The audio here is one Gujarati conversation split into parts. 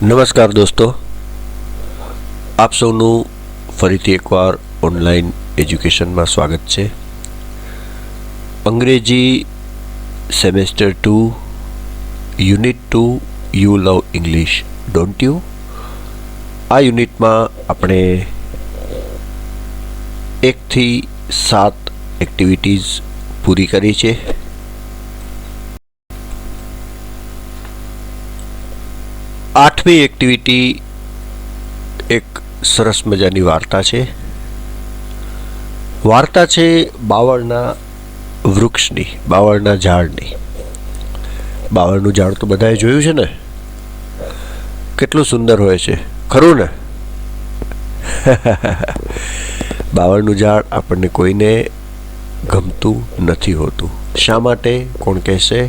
નમસ્કાર દોસ્તો, આપ સૌનું ફરીથી એકવાર ઓનલાઈન એજ્યુકેશનમાં સ્વાગત છે. અંગ્રેજી semester 2 unit 2 you love English don't you. આ યુનિટમાં આપણે 1 થી 7 એક્ટિવિટીઝ પૂરી કરી છે. આઠમી એક્ટિવિટી એક સરસ મજાની વાર્તા છે. વાર્તા છે બાવળના વૃક્ષની, બાવળના ઝાડની. બાવળનું ઝાડ તો બધાએ જોયું છે ને, કેટલું સુંદર હોય છે, ખરું ને? બાવળનું ઝાડ આપણને કોઈને ગમતું નથી હોતું. શા માટે? કોણ કહેશે?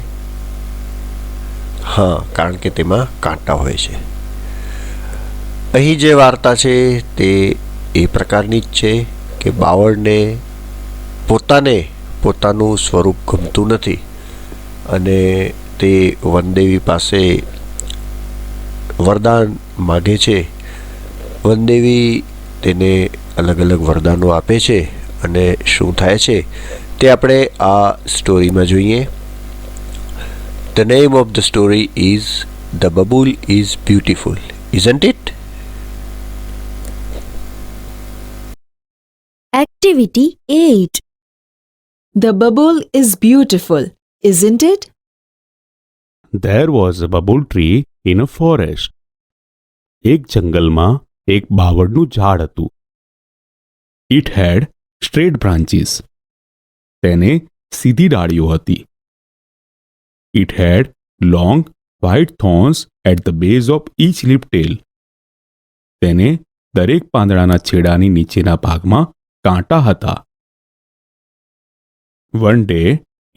હા, કારણ કે તેમાં કાંટા હોય છે. અહીં જે વાર્તા છે તે એ પ્રકારની જ છે કે બાવળને પોતાનું સ્વરૂપ ગમતું નથી અને તે વનદેવી પાસે વરદાન માગે છે. વનદેવી તેને અલગ અલગ વરદાનો આપે છે અને શું થાય છે તે આપણે આ સ્ટોરીમાં જોઈએ. The name of the story is The Bubble is Beautiful, isn't it? Activity 8. The bubble is beautiful, isn't it? There was a bubble tree in a forest. એક જંગલમાં એક બાવળનું ઝાડ હતું. It had straight branches. તેને સીધી ડાળીઓ હતી. It had long white thorns at the base of each leaf tail. તેને દરેક પાંદડાના છેડાની નીચેના ભાગમાં કાંટા હતા. One day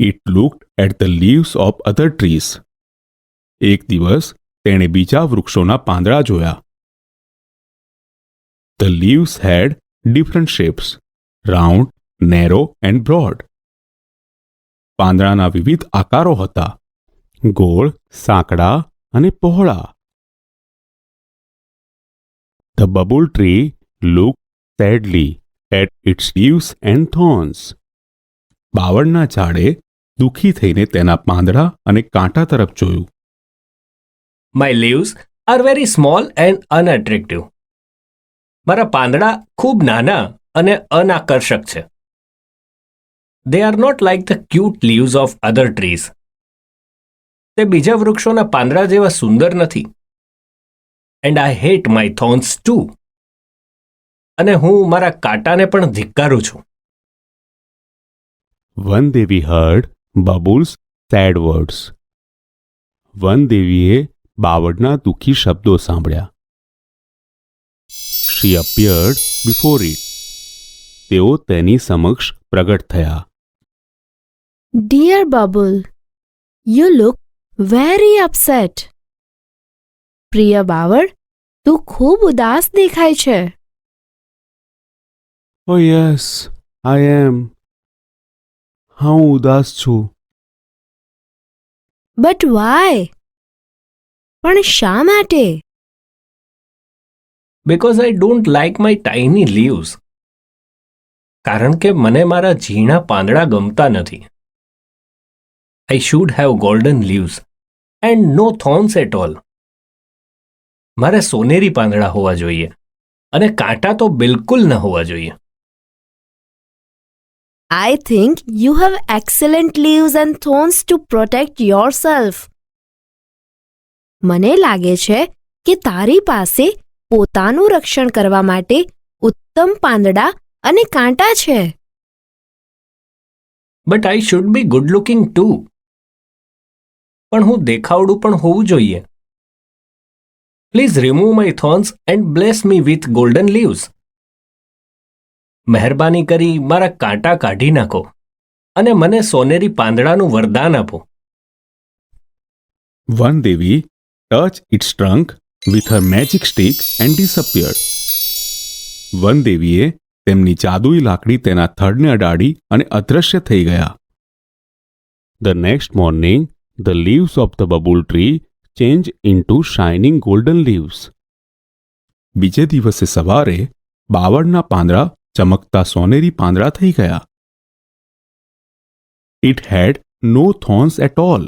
it looked at the leaves of other trees. એક દિવસ તેણે બીજા વૃક્ષોના પાંદડા જોયા. The leaves had different shapes, round, narrow and broad. પાંદડાના વિવિધ આકારો હતા, ગોળ, સાંકડા અને પહોળા. The bubble tree looked sadly at its leaves and thorns. બાવળના ઝાડે દુઃખી થઈને તેના પાંદડા અને કાંટા તરફ જોયું. My leaves are very small and unattractive. મારા પાંદડા ખૂબ નાના અને અનાકર્ષક છે. They are not like the cute leaves of other trees. તે બીજા વૃક્ષોના પાંદડા જેવા સુંદર નથી. And I hate my thorns too. અને હું મારા કાંટાને પણ ધિક્કારું છું. વનદેવી heard Bubble's sad words. વનદેવીએ બાવળના દુઃખી શબ્દો સાંભળ્યા. She appeared before it. તેઓ તેની સમક્ષ પ્રગટ થયા. Dear Bubble, you look very upset. પ્રિય બાવળ, તું ખૂબ ઉદાસ દેખાય છે. Oh yes, I am. હા, હું ઉદાસ છું. But why? પણ શા માટે? Because I don't like my tiny leaves. કારણ કે મને મારા ઝીણા પાંદડા ગમતા નથી. I should have golden leaves and no thorns at all. મારે સોનેરી પાંદડા હોવા જોઈએ અને કાંટા તો બિલકુલ ન હોવા જોઈએ. I think you have excellent leaves and thorns to protect yourself. મને લાગે છે કે તારી પાસે પોતાનું રક્ષણ કરવા માટે ઉત્તમ પાંદડા અને કાંટા છે. But I should be good looking too. પણ હું દેખાવડું પણ હોવું જોઈએ. Please remove my thorns and bless me with golden leaves. મહેરબાની કરી મારા કાંટા કાઢી નાખો અને મને સોનેરી પાંદડાનું વરદાન આપો. વનદેવી touched its trunk with her magic stick and disappeared. વનદેવીએ તેમની જાદુઈ લાકડી તેના થડને અડાડી અને અદૃશ્ય થઈ ગયા. The next morning, the leaves of the bubble tree changed into shining golden leaves. બીજે દિવસે સવારે બાવળના પાંદડા ચમકતા સોનેરી પાંદડા થઈ ગયા. It had no thorns at all.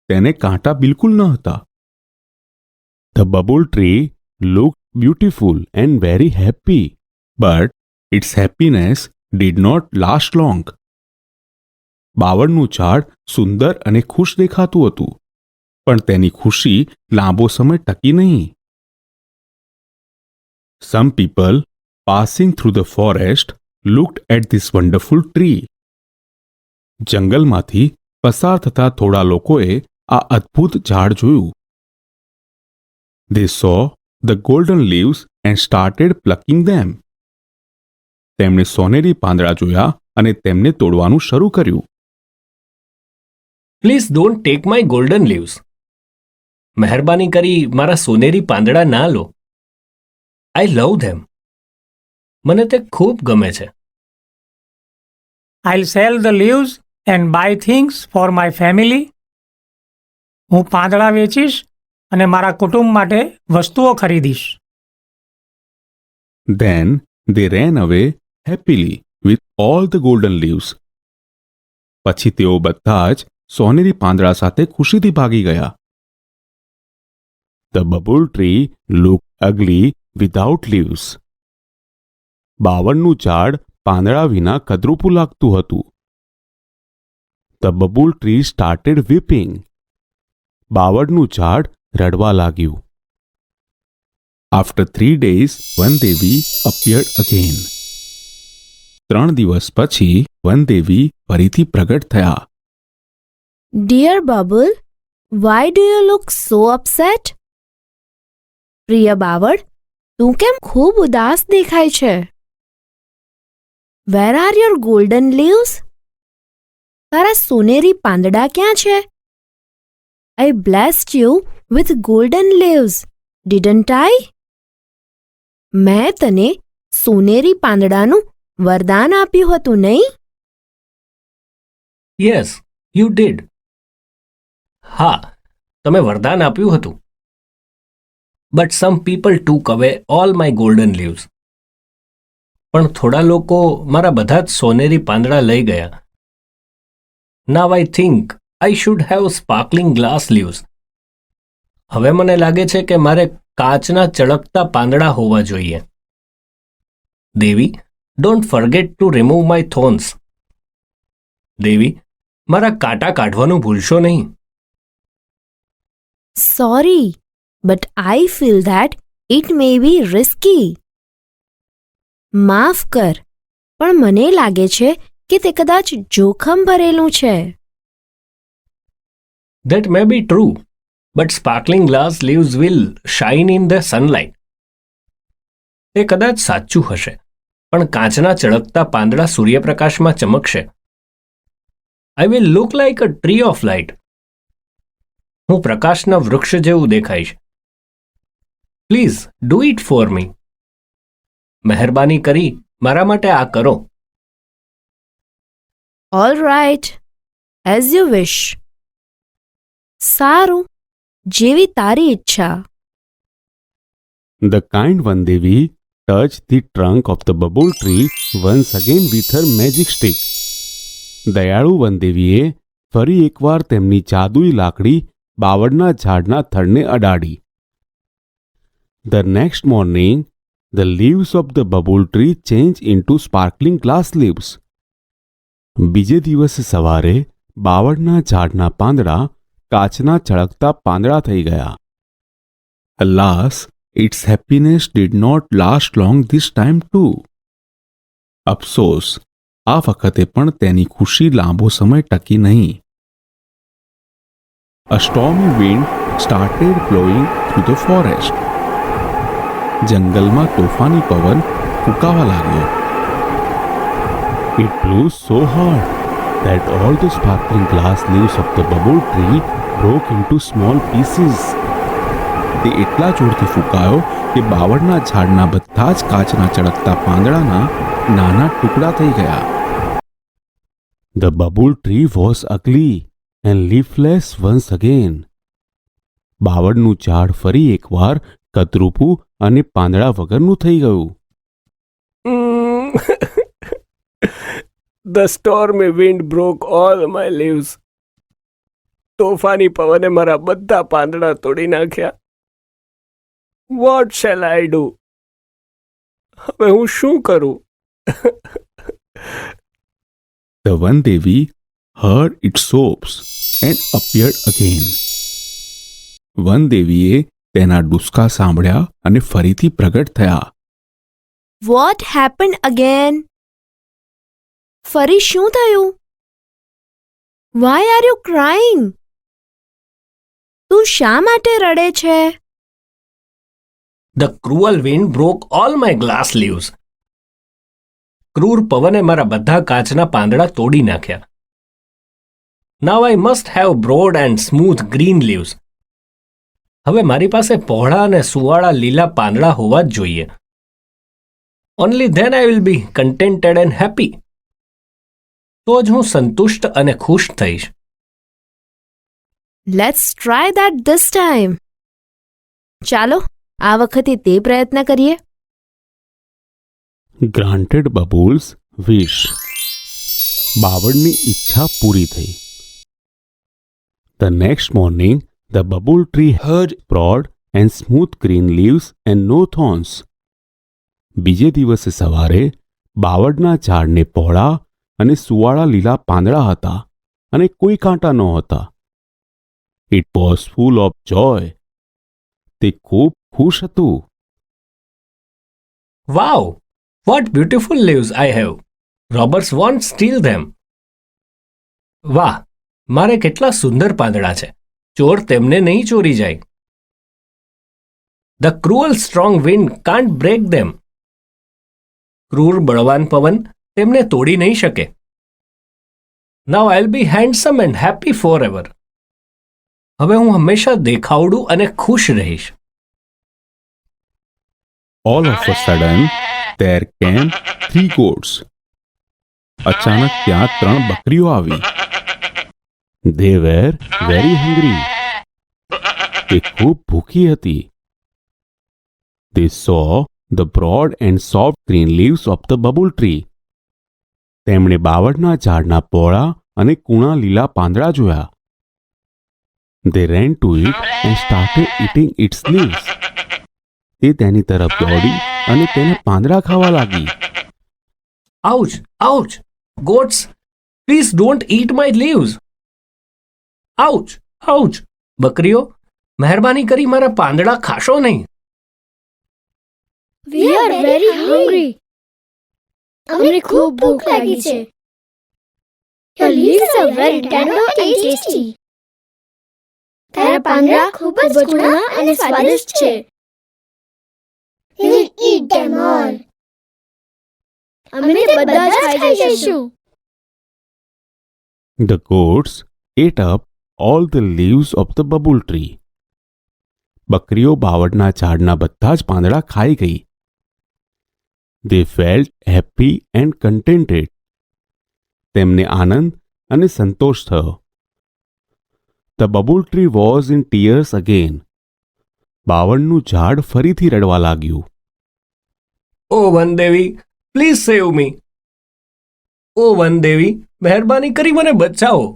તેને કાંટા બિલકુલ ન હતા. The bubble tree looked beautiful and very happy, but its happiness did not last long. બાવળનું ઝાડ સુંદર અને ખુશ દેખાતું હતું, પણ તેની ખુશી લાંબો સમય ટકી નહીં. Some people passing through the forest looked at this wonderful tree. જંગલમાંથી પસાર થતા થોડા લોકોએ આ અદ્ભુત ઝાડ જોયું. They saw the golden leaves and started plucking them. તેમણે સોનેરી પાંદડા જોયા અને તેમને તોડવાનું શરૂ કર્યું. Please don't take my golden leaves. મહેરબાની કરી મારા સોનેરી પાંદડા ના લો. આઈ લવ ધેમ. મને તે ખૂબ ગમે છે. I'll sell the leaves and buy things for my family. હું પાંદડા વેચીશ અને મારા કુટુંબ માટે વસ્તુઓ ખરીદીશ. Then they ran away happily with all the golden leaves. પછી તેઓ બધા જ સોનેરી પાંદડા સાથે ખુશીથી ભાગી ગયા. The bubble tree looked ugly without leaves. બાવળનું ઝાડ પાંદડા વિના કદરૂપું લાગતું હતું. The bubble tree started weeping. બાવળનું ઝાડ રડવા લાગ્યું. After 3 days, વનદેવી appeared again. 3 દિવસ પછી વનદેવી ફરીથી પ્રગટ થયા. Dear Bubble, why do you look so upset? પ્રિય બાવળ, તું કેમ ખૂબ ઉદાસ દેખાય છે? Where are your golden leaves? તારા સોનેરી પાંદડા ક્યાં છે? I blessed you with golden leaves, didn't I? મેં તને સોનેરી પાંદડાનું વરદાન આપ્યું હતું, નહીં? Yes you did. હા, તમે વરદાન આપ્યું હતું. બટ સમ પીપલ ટૂક અવે ઓલ માય ગોલ્ડન લીવ્સ. પણ થોડા લોકો મારા બધા જ સોનેરી પાંદડા લઈ ગયા. Now I think I should have sparkling glass leaves. હવે મને લાગે છે કે મારે કાચના ચળકતા પાંદડા હોવા જોઈએ. દેવી, don't forget to remove my thorns. દેવી, મારા કાંટા કાઢવાનું ભૂલશો નહીં. Sorry, but I feel that it may be risky. માફ કર, પણ મને લાગે છે કે તે કદાચ જોખમ ભરેલું છે. That may be true, but sparkling glass leaves will shine in the sunlight. એ કદાચ સાચું હશે, પણ કાચના ચળકતા પાંદડા સૂર્યપ્રકાશમાં ચમકશે. I will look like a tree of light. હું પ્રકાશના વૃક્ષ જેવું દેખાઈશ. Please do it for me. મહેરબાની કરી મારા માટે આ કરો. All right, as you wish. સારું, જેવી તારી ઈચ્છા. The kind Vandevi touched the trunk of the bubble tree once again with her magic stick. દયાળુ વનદેવીએ ફરી એકવાર તેમની જાદુઈ લાકડી બાવળના ઝાડના થડને અડાડી. The next morning, the leaves of the bubble tree changed into sparkling glass leaves. બીજે દિવસે સવારે બાવળના ઝાડના પાંદડા કાચના ચળકતા પાંદડા થઈ ગયા. Alas, its happiness did not last long this time too. અફસોસ, આ વખતે પણ તેની ખુશી લાંબો સમય ટકી નહીં. A stormy wind started blowing through the forest. જંગલમાં તોફાની પવન ફૂંકાવા લાગ્યો. It blew so hard that all the sparkling glass leaves of the bubble tree broke into small pieces. તે એટલા જોરથી ફૂંકાયો કે બાવળના ઝાડના બધા જ કાચના ચળકતા પાંદડાના નાના ટુકડા થઈ ગયા. The bubble tree was ugly and leafless once again. બાવળનું ઝાડ ફરી એકવાર કદરૂપું અને પાંદડા વગરનું થઈ ગયું. The stormy wind broke all my leaves. તોફાની પવને મારા બધા પાંદડા તોડી નાખ્યા. What shall I do? હવે હું શું કરું? The one Devi heard its sobs and appeared again. વન દેવીએ તેના ડુસકા સાંભળ્યા અને ફરીથી પ્રગટ થયા. What happen again? ફરી શું થયું? Why are you crying? તું શા માટે રડે છે? The cruel wind broke all my glass leaves. ક્રૂર પવને મારા બધા કાચના પાંદડા તોડી નાખ્યા. Now I must have broad and smooth green leaves. હવે મારી પાસે પહોળા અને સુવાળા લીલા પાંદડા હોવા જ જોઈએ. Only then I will be contented and happy. તો જ હું સંતુષ્ટ અને ખુશ થઈશ. Let's try that this time. ચાલો આ વખતે તે પ્રયત્ન કરીએ. ગ્રાન્ટેડ બબુલ્સ વિશ. બાવળની ઈચ્છા પૂરી થઈ. The next morning the babul tree had broad and smooth green leaves and no thorns. બીજે દિવસે સવારે બાવળના ઝાડને પહોળા અને સુવાળા લીલા પાંદડા હતા અને કોઈ કાંટા નહોતા. It was full of joy. તે ખૂબ ખુશ હતું. Wow! What beautiful leaves I have. Robbers won't steal them. વાહ! મારે કેટલા સુંદર પાંદડા છે. ચોર તેમને નહીં ચોરી જાય. The cruel strong wind can't break them. ક્રૂર બળવાન પવન તેમને તોડી નહીં શકે. Now I'll be handsome and happy forever. હવે હું હંમેશા દેખાવડું અને ખુશ રહીશ. All of a sudden, there came 3 goats. અચાનક ત્યાં 3 બકરીઓ આવી. They were very hungry. તે ખૂબ ભૂખી હતી. They saw the broad and soft green leaves of the bubble tree. તેમણે બાવળના ઝાડના પહોળા અને કૂણા લીલા પાંદડા જોયા. They ran to it and started eating its leaves. તે તેની તરફ દોડી અને તેને પાંદડા ખાવા લાગી. Ouch! Ouch! Goats, please don't eat my leaves. Ouch! Ouch! બકરીઓ, મહેરબાની કરી મારા પાંદડા ખાશો નહીં. We are very hungry. અમને ખૂબ ભૂખ લાગી છે. Your leaves are very tender and tasty. તારા પાંદડા ખૂબ જ કુણા અને સ્વાદિષ્ટ છે. We will eat them all. અમે તે બધા જ ખાઈ જઈશું. The goats ate up all the leaves of the bubble tree. બકરીઓ બાવળના ઝાડના બધા જ પાંદડા ખાઈ ગઈ. They felt happy and contented. તેમને આનંદ અને સંતોષ થયો. The bubble tree was in tears again. બાવળનું ઝાડ ફરીથી રડવા લાગ્યું. ઓ વનદેવી, પ્લીઝ સેવ મી. ઓ વનદેવી, મહેરબાની કરી મને બચાવો.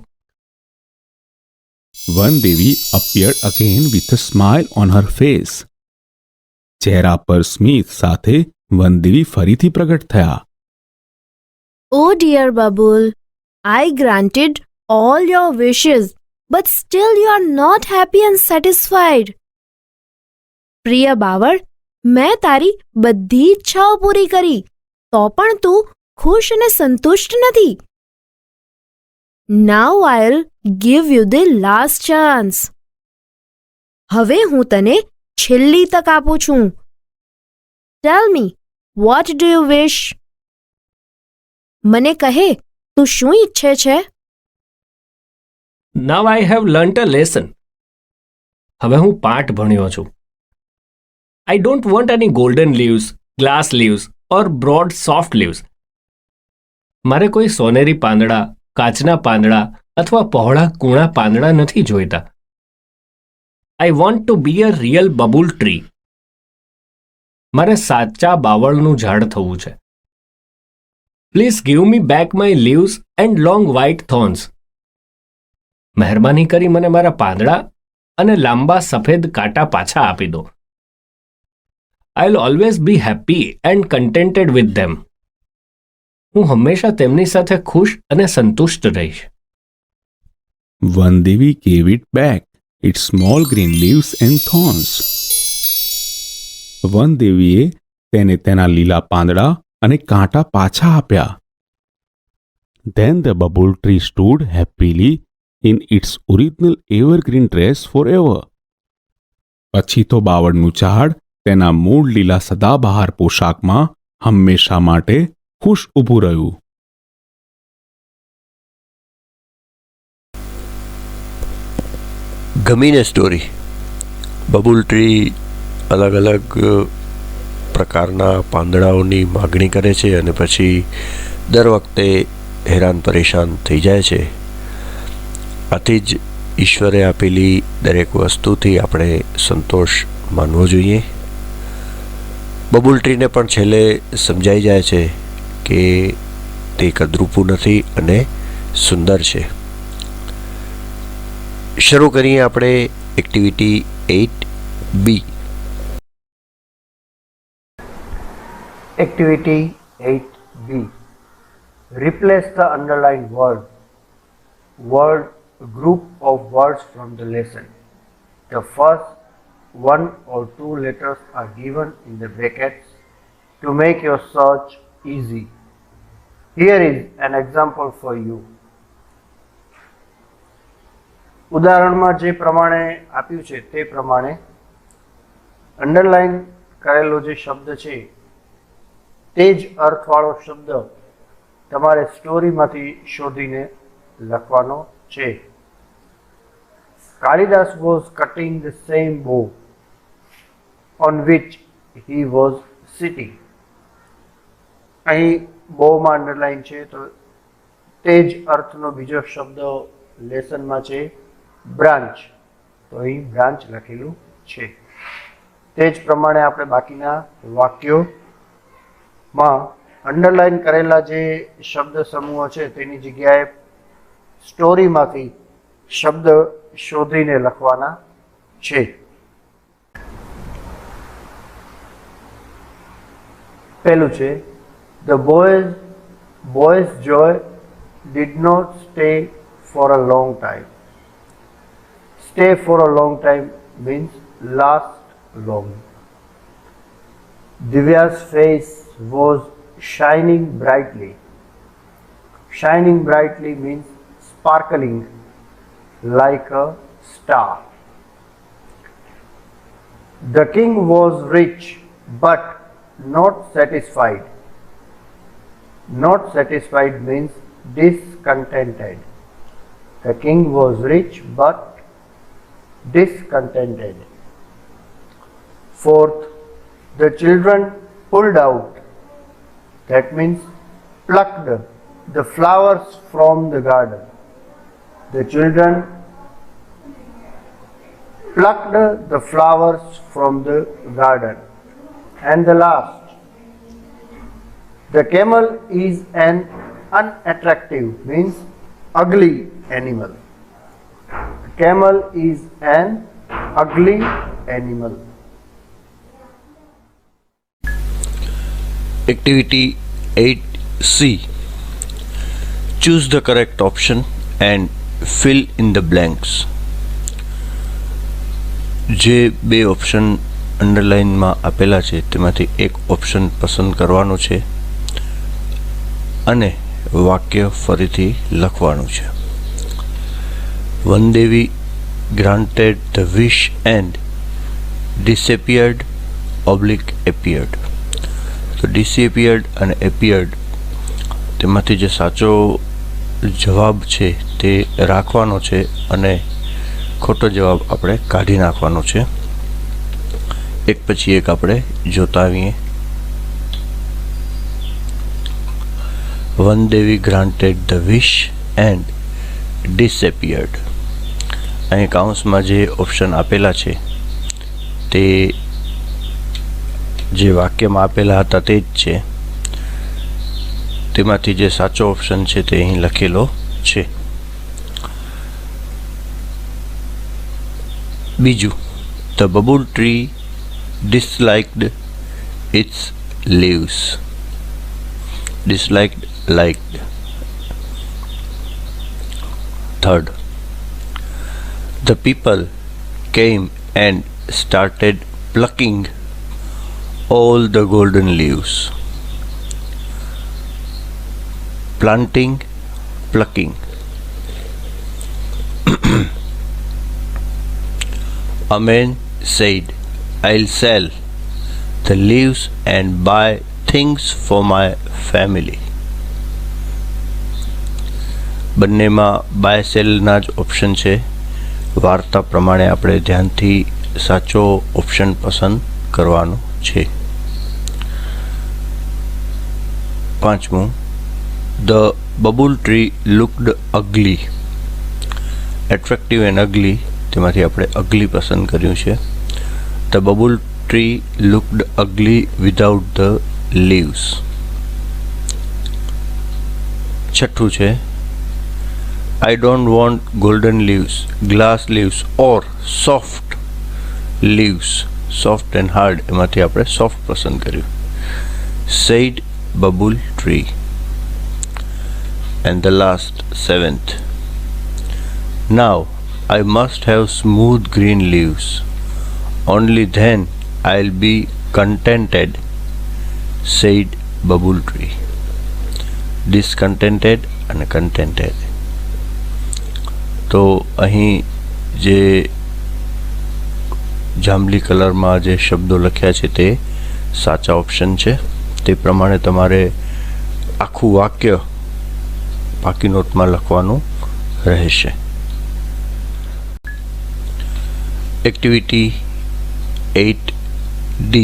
One Devi appeared again with a smile on her face. ચહેરા પર સ્મિત સાથે વનદેવી ફરીથી પ્રગટ થયા. Oh dear Babul, I granted all your wishes, but still you are not happy and satisfied. પ્રિય બાવળ, મેં તારી બધી ઈચ્છાઓ પૂરી કરી, તો પણ તું ખુશ અને સંતુષ્ટ નથી. Now I'll give you the last chance. હવે હું તને છેલ્લી તક આપું છું. Tell me, what do you wish? મને કહે, તું શું ઈચ્છે છે? Now I have learnt a lesson. હવે હું પાઠ ભણ્યો છું. I don't want any golden leaves, glass leaves or broad soft leaves. મારે કોઈ સોનેરી પાંદડા, કાચના પાંદડા અથવા પહોળા કૂણા પાંદડા નથી જોઈતા. I want to be a real bubble tree. મારે સાચા બાવળનું ઝાડ થવું છે. Please give me back my leaves and long white thorns. મહેરબાની કરી મને મારા પાંદડા અને લાંબા સફેદ કાંટા પાછા આપી દો. I'll always be happy and contented with them. હું હંમેશા તેમની સાથે ખુશ અને સંતુષ્ટ રહીશ. Vandevi gave it back its small green leaves and thorns. વનદેવીએ તેને તેના લીલા પાંદડા અને કાંટા પાછા આપ્યા. Then the bubble tree stood happily in its original evergreen dress forever. પછી તો બાવળનું ઝાડ તેના મૂળ લીલા સદાબહાર પોશાકમાં હંમેશા માટે ખુશ ઊભું રહ્યું. ગમીને સ્ટોરી. બબુલ ટ્રી અલગ અલગ પ્રકારના પાંદડાઓની માગણી કરે છે અને પછી દર વખતે હેરાન પરેશાન થઈ જાય છે. આથી જ ઈશ્વરે આપેલી દરેક વસ્તુથી આપણે સંતોષ માનવો જોઈએ. બબુલ ટ્રીને પણ છેલ્લે સમજાઈ જાય છે કે તે કદરૂપું નથી અને સુંદર છે. શરૂ કરીએ આપણે activity 8B. Activity 8B. Replace the underlined word group of words from the lesson. The first one or two letters are given in the brackets to make your search easy. Here is an example for you. ઉદાહરણમાં જે પ્રમાણે આપ્યું છે તે પ્રમાણે અંડરલાઇન કરેલો જે શબ્દ છે તે જ અર્થવાળો શબ્દ તમારે સ્ટોરીમાંથી શોધીને લખવાનો છે. Kalidas was cutting the same bow on which he was sitting. અહીં બોમાં અંડરલાઇન છે તો તે જ અર્થનો બીજો શબ્દ લેસનમાં છે બ્રાન્ચ, તો અહીં બ્રાન્ચ લખેલું છે. તે જ પ્રમાણે આપણે બાકીના વાક્યોમાં અંડરલાઇન કરેલા જે શબ્દ સમૂહો છે તેની જગ્યાએ સ્ટોરીમાંથી શબ્દ શોધીને લખવાના છે. પહેલું છે The boy's joy did not stay for a long time. Stay for a long time means last long. Divya's face was shining brightly. Shining brightly means sparkling like a star. The king was rich but not satisfied. Not satisfied means discontented. The king was rich but discontented. Fourth, the children pulled out, that means plucked the flowers from the garden. The children plucked the flowers from the garden. And the last, the camel is an unattractive, means ugly animal. The camel is an ugly animal. Activity 8C. Choose the correct option and fill in the blanks. જે બે ઓપ્શન અંડરલાઇનમાં આપેલા છે તેમાંથી એક ઓપ્શન પસંદ કરવાનો છે અને વાક્ય ફરીથી લખવાનું છે. વનદેવી granted the wish and disappeared / appeared. તો disappeared અને appeared તેમાંથી જે સાચો જવાબ છે તે રાખવાનો છે અને ખોટો જવાબ આપણે કાઢી નાખવાનો છે. એક પછી એક આપણે જોતા આવીએ. વનદેવી granted the wish and disappeared. અહીં કાઉન્સમાં જે ઓપ્શન આપેલા છે તે જે વાક્યમાં આપેલા હતા તે જ છે. તેમાંથી જે સાચો ઓપ્શન છે તે અહીં લખેલો છે. બીજું, the babul tree disliked its leaves. Disliked, liked. Third, the people came and started plucking all the golden leaves. Planting, plucking. A man said, I'll sell the leaves and buy things for my family. બંનેમાં બાય સેલના જ ઓપ્શન છે. વાર્તા પ્રમાણે આપણે ધ્યાનથી સાચો ઓપ્શન પસંદ કરવાનો છે. પાંચમું, the babul tree looked ugly. Attractive and ugly, તેમાંથી આપણે અગલી પસંદ કર્યું છે. The babul tree looked ugly without the leaves. છઠ્ઠું છે, I don't want golden leaves, glass leaves or soft leaves. Soft and hard, એમાંથી આપણે soft પસંદ કર્યું. Said bubble tree. And the last, seventh, now I must have smooth green leaves. Only then I'll be contented, said bubble tree. Discontented and contented. તો અહીં જે જાંબલી કલરમાં જે શબ્દો લખ્યા છે તે સાચા ઓપ્શન છે. તે પ્રમાણે તમારે આખું વાક્ય પાકી નોટમાં લખવાનું રહેશે. Activity 8D.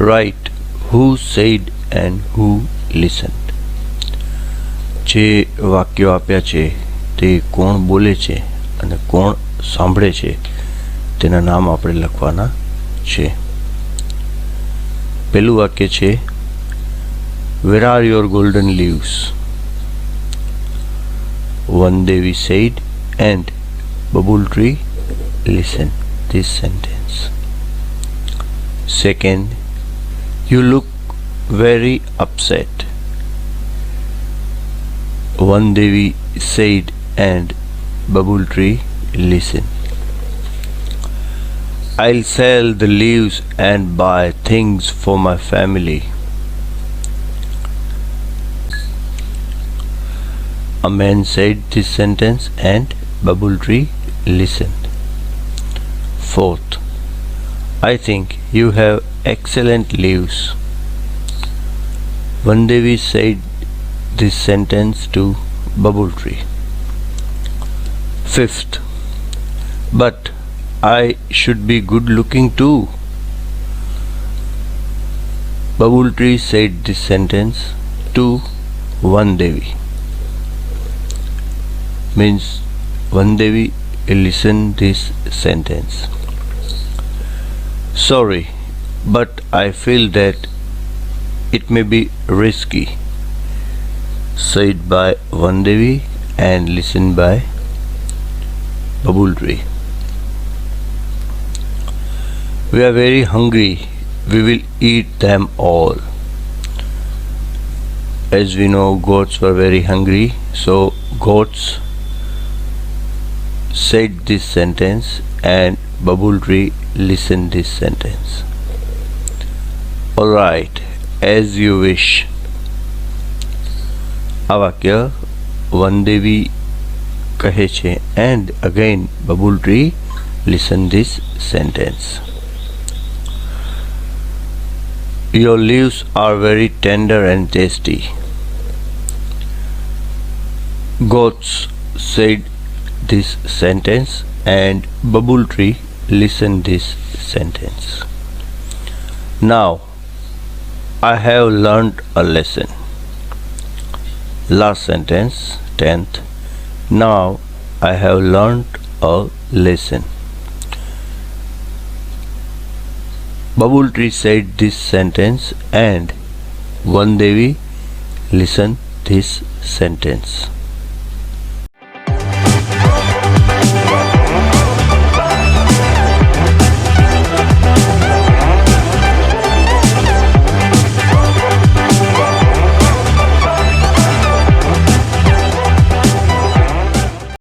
Write who said and who listened. જે વાક્યો આપ્યા છે તે કોણ બોલે છે અને કોણ સાંભળે છે તેના નામ આપણે લખવાના છે. પહેલું વાક્ય છે, Where are your golden leaves? One day we said and bubble tree listened this sentence. Second, you look very upset. One day we said and bubble tree listened. I'll sell the leaves and buy things for my family. A man said this sentence and bubble tree listened. Fourth, I think you have excellent leaves. One day we said this sentence to bubble tree. Fifth, but I should be good looking too. Bubble tree said this sentence to One Devi. Means One Devi listened this sentence. Sorry, but I feel that it may be risky, said by One Devi and listened by bubble tree. We are very hungry, we will eat them all. As we know, goats were very hungry, so goats said this sentence and bubble tree listened this sentence. All right, as you wish. આ વાક્ય વનદેવી કહે છે and again bubble tree listen this sentence. Your leaves are very tender and tasty. Goats said this sentence and bubble tree listen this sentence. Now I have learned a lesson. Last sentence, 10th. Now I have learnt a lesson. Bubble Tree said this sentence and Vandevi listened this sentence.